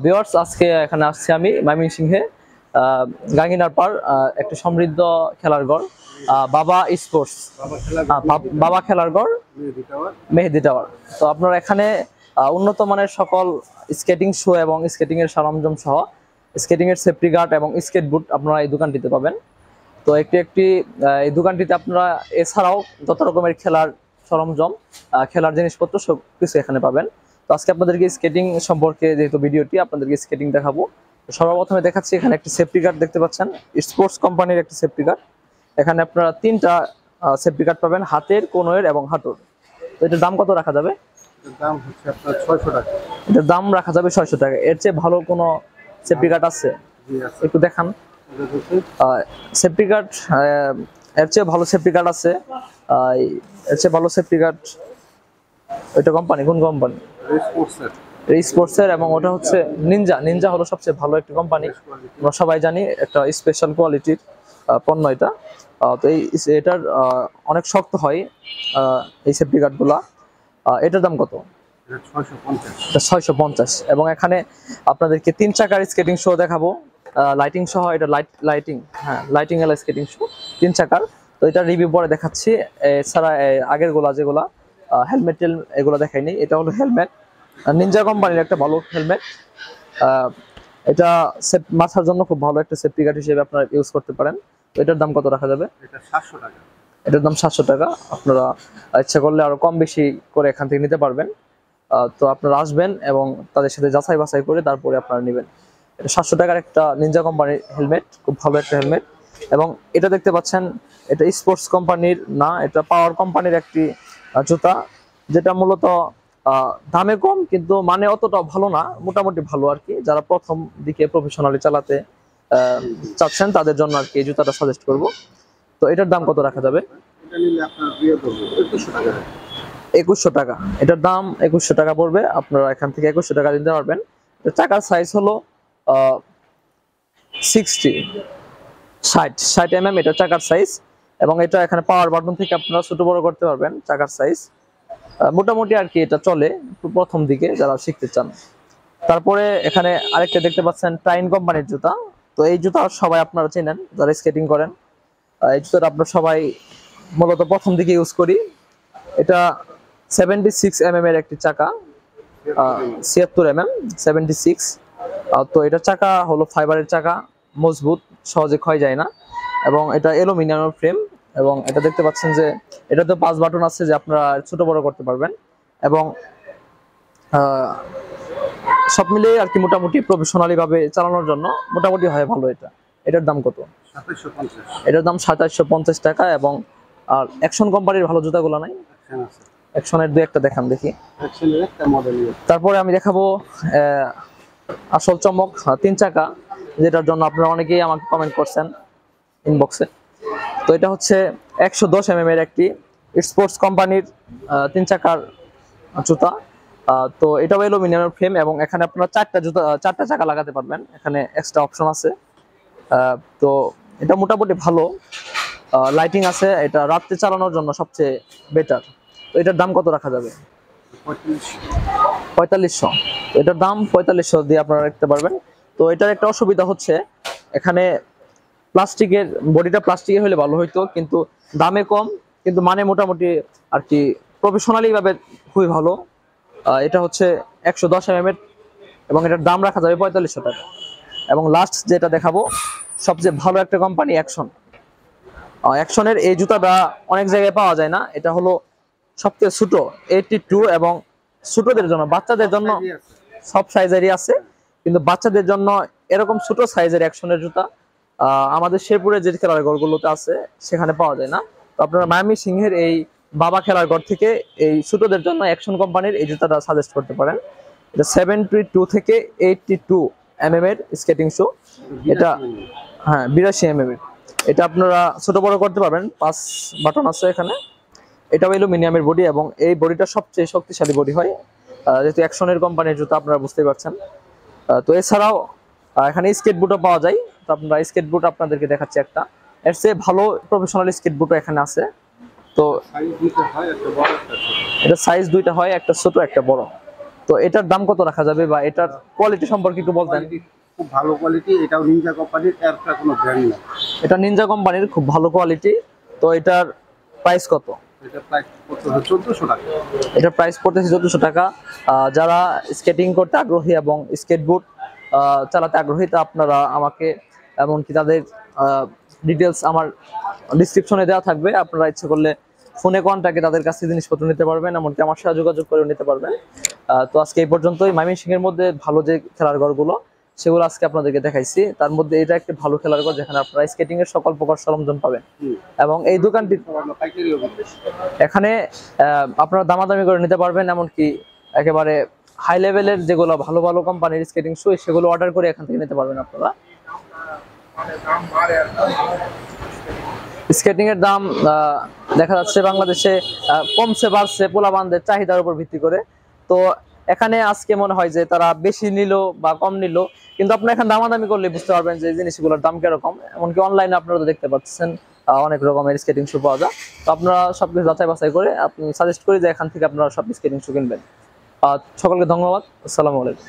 Viewers, আজকে এখানে আসছি আমি ময়মনসিংহে গাঙ্গিনার পার একটা সমৃদ্ধ খেলার ঘর বাবা স্পোর্টস, বাবা খেলার ঘর মেহেদি টাওয়ার। তো আপনারা এখানে উন্নত মানের সকল স্কেটিং শু এবং স্কেটিং এর সরঞ্জাম সহ স্কেটিং এর সেফটি গার্ড এবং স্কেট বুট আপনারা এই দোকানটিতে পাবেন। তো একটি এই দোকানটিতে আপনারা এছাড়াও যত রকমের খেলার সরঞ্জাম, খেলার জিনিসপত্র সব কিছু এখানে পাবেন। তো আজকে আপনাদেরকে স্কেটিং সম্পর্কে যেহেতু ভিডিওটি, আপনাদেরকে স্কেটিং দেখাবো। সর্বপ্রথমে দেখাচ্ছি এখানে একটি সেফটি গার্ড দেখতে পাচ্ছেন, স্পোর্টস কোম্পানির একটি সেফটি গার্ড। এখানে আপনারা তিনটা সেফটি গার্ড পাবেন, হাতের, কোণের এবং হাঁটুর। তো এটার দাম কত রাখা যাবে? দাম হচ্ছে আপনার 600 টাকা। এটার দাম রাখা যাবে 600 টাকা। এর চেয়ে ভালো কোনো সেফটি গার্ড আছে? একটু দেখান। সেফটি গার্ড এর চেয়ে ভালো সেফটি গার্ড আছে। এর চেয়ে ভালো সেফটি গার্ড ওইটা কোম্পানি, কোন কোম্পানি? স্পোর্টসের, এবং ওটা হচ্ছে নিনজা হলো সবচেয়ে ভালো একটা কোম্পানি। আমরা সবাই জানি একটা স্পেশাল কোয়ালিটির পণ্য এটা। তো এটার অনেক শক্ত হয় এই সেফটি গার্ডগুলা। এটার দাম কত? 650। এবং এখানে আপনাদেরকে 3 চাকার স্কেটিং শো দেখাবো, লাইটিং সহ। এটা লাইটিং, হ্যাঁ, লাইটিং এর স্কেটিং শো 3 চাকার। তো এটা রিভিউ পরে দেখাচ্ছি। এছাড়া আগের গুলা যেগুলা হেলমেট এগুলো দেখাইনি। এটা হলো হেলমেট, নিনজা কোম্পানির একটা ভালো হেলমেট। এটা মাথার জন্য খুব ভালো একটা সেফটি গার্ড হিসেবে আপনারা ইউজ করতে পারেন। তো এটার দাম কত রাখা যাবে? এটা 700 টাকা। এটার দাম 700 টাকা। আপনারা ইচ্ছা করলে আরো কম বেশি করে এখান থেকে নিতে পারবেন। তো আপনারা আসবেন এবং তাদের সাথে যাচাই বাছাই করে তারপরে আপনারা নেবেন। এটা 700 টাকার একটা নিনজা কোম্পানির হেলমেট, খুব ভালো একটা হেলমেট। এবং এটা দেখতে পাচ্ছেন, এটা স্পোর্টস কোম্পানির না, এটা পাওয়ার কোম্পানির একটি জুতা, যেটা মূলত দামে কম কিন্তু মানে অতটা ভালো না, মোটামুটি ভালো আর কি। যারা প্রথম দিকে প্রফেশনালি চালাতে চাচ্ছেন তাদের জন্য আর কি এই জুতাটা সাজেস্ট করব। তো এটার দাম কত রাখা যাবে? এটা নিলে আপনার 2100 টাকা। 2100 টাকা। এটার দাম 2100 টাকা পড়বে। আপনারা এখান থেকে 2100 টাকা দিতে পারবেন। চাকার সাইজ হলো 60 mm এটা চাকার সাইজ। এবং এটা এখানে পাওয়ার বাটন থেকে আপনারা ছোট বড় করতে পারবেন চাকার সাইজ। মোটামুটি আর কি এটা চলে প্রথম দিকে যারা শিখতে চান। তারপরে এখানে আরেকটা দেখতে পাচ্ছেন ট্রাইন কোম্পানির জুতা। তো এই জুতা সবাই আপনারা চেনেন যারা স্কেটিং করেন। এই জুতাটা আপনারা সবাই মূলত প্রথম দিকে ইউজ করি। এটা 76 mm এর একটি চাকা, 76 mm 76। তো এটা চাকা হলো ফাইবারের চাকা, মজবুত, সহজে ক্ষয় যায় না। এবং এটা অ্যালুমিনিয়ামের ফ্রেম। এবং এটা দেখতে পাচ্ছেন যে এটাতে 5 বাটন আছে যে আপনারা ছোট বড় করতে পারবেন। এবং সব মিলিয়ে আর কি মোটামুটি প্রফেশনালি ভাবে চালানোর জন্য মোটামুটি হয় ভালো এটা। এটার দাম কত? 2750। এটার দাম 2750 টাকা। এবং আর অ্যাকশন কোম্পানির ভালো জুতাগুলো নাই? অ্যাকশনের দুই একটা দেখান দেখি। অ্যাকশনের একটা মডেল। তারপরে আমি দেখাবো আসল চমক 3 চাকা, যেটার জন্য আপনারা অনেকেই আমাকে কমেন্ট করছেন ইনবক্সে। তো এটা হচ্ছে 110 mm এর একটি স্পোর্টস কোম্পানির 3 চাকার জুতা। তো এটাও অ্যালুমিনিয়ামের ফ্রেম। এবং এখানে আপনারা 4টা চাকা লাগাতে পারবেন, এখানে এক্সট্রা অপশন আছে। তো এটা মোটামুটি ভালো, লাইটিং আছে। এটা রাত্রে চালানোর জন্য সবচেয়ে বেটার। তো এটার দাম কত রাখা যাবে? 4500। তো এটার দাম 4500 দিয়ে আপনারা রাখতে পারবেন। তো এটার একটা অসুবিধা হচ্ছে এখানে প্লাস্টিকের বডিটা, প্লাস্টিকের হলে ভালো হইতো, কিন্তু দামে কম, কিন্তু মানে মোটামুটি আর কি প্রফেশনালি ভাবে খুবই ভালো। এটা হচ্ছে 110 mm এর। এবং এটার দাম রাখা যাবে 4500 টাকা। এবং লাস্ট যেটা দেখাবো, সবচেয়ে ভালো একটা কোম্পানি অ্যাকশনের এই জুতাটা অনেক জায়গায় পাওয়া যায় না। এটা হলো সবচেয়ে ছোট 82। এবং ছোটদের জন্য, বাচ্চাদের জন্য সব সাইজেরই আছে, কিন্তু বাচ্চাদের জন্য এরকম ছোট সাইজের অ্যাকশনের জুতা আমাদের শেরপুরে যে খেলার ঘরগুলোতে আছে সেখানে পাওয়া যায় না। তো আপনারা ময়মনসিংহের এই বাবা খেলার ঘর থেকে এই ছোটদের জন্য অ্যাকশন কোম্পানির এই জুতাটা সাজেস্ট করতে পারেন। এটা 72 থেকে 82 mm এর স্কেটিং শু। এটা হ্যাঁ 82 mm এর। এটা আপনারা ছোট বড় করতে পারবেন, 5 বাটন আছে এখানে। এটা অ্যালুমিনিয়ামের বডি, এবং এই বডিটা সবচেয়ে শক্তিশালী বডি হয়, যেহেতু অ্যাকশনের কোম্পানির জুতা আপনারা বুঝতেই পারছেন। তো এছাড়াও এখানে স্কেট বুটও পাওয়া যায়। তো আপনারা স্কেট বুট আপনাদেরকে দেখাচ্ছি একটা, এর চেয়ে ভালো প্রফেশনাল স্কেট বুটও এখানে আছে। তো এটা সাইজ দুইটা হয়, একটা ছোট একটা বড়। তো এটার দাম কত রাখা যাবে বা এটার কোয়ালিটি সম্পর্কে একটু বলতেন? কোয়ালিটি খুব ভালো কোয়ালিটি, এটাও নিনজা কোম্পানির, এর কোনো ব্র্যান্ড না। এটা নিনজা কোম্পানির খুব ভালো কোয়ালিটি। তো এটার প্রাইস কত? এটা প্রাইস পড়তেছে 1400 টাকা। এটার প্রাইস পড়তেছে 1400 টাকা। যারা স্কেটিং করতে আগ্রহী এবং স্কেট বুট চালাতে আগ্রহী, তা আপনারা আমাকে এমনকি তাদের ডিটেলস আমার ডিসক্রিপশনে দেওয়া থাকবে। আপনারা ইচ্ছে করলে ফোনে কন্টাক্টে তাদের কাছে জিনিসপত্র নিতে পারবেন, এমনকি আমার সাথে যোগাযোগ করে নিতে পারবেন। তো আজকে এই পর্যন্তই। ময়মনসিংহের মধ্যে ভালো যে খেলার ঘরগুলো সেগুলো আজকে আপনাদেরকে দেখাইছি। তার মধ্যে এটা একটি ভালো খেলার ঘর, যেখানে আপনারা স্কেটিং এর সকল প্রকার সরঞ্জাম পাবেন। এবং এই দোকানটি এখানে আপনারা দামাদামি করে নিতে পারবেন, এমনকি একেবারে হাই লেভেলের যেগুলো ভালো ভালো কোম্পানির স্কেটিং শু সেগুলো অর্ডার করে এখান থেকে নিতে পারবেন আপনারা। স্কেটিং এর দাম দেখা যাচ্ছে বাংলাদেশে কমছে বাড়ছে পোলাপানদের চাহিদার উপর ভিত্তি করে। তো এখানে আজকে মনে হয় যে তারা বেশি নিল বা কম নিল, কিন্তু আপনি এখানে দামাদামি করলে বুঝতে পারবেন যে জিনিসগুলোর দাম কিরকম। এমনকি অনলাইনে আপনারা তো দেখতে পাচ্ছেন অনেক রকমের স্কেটিং শু পাওয়া যায়। তো আপনারা সবকিছু যাচাই বাছাই করে আপনি সাজেস্ট করি যে এখান থেকে আপনারা সব স্কেটিং শু কিনবেন। সকলকে ধন্যবাদ। আসসালামু আলাইকুম।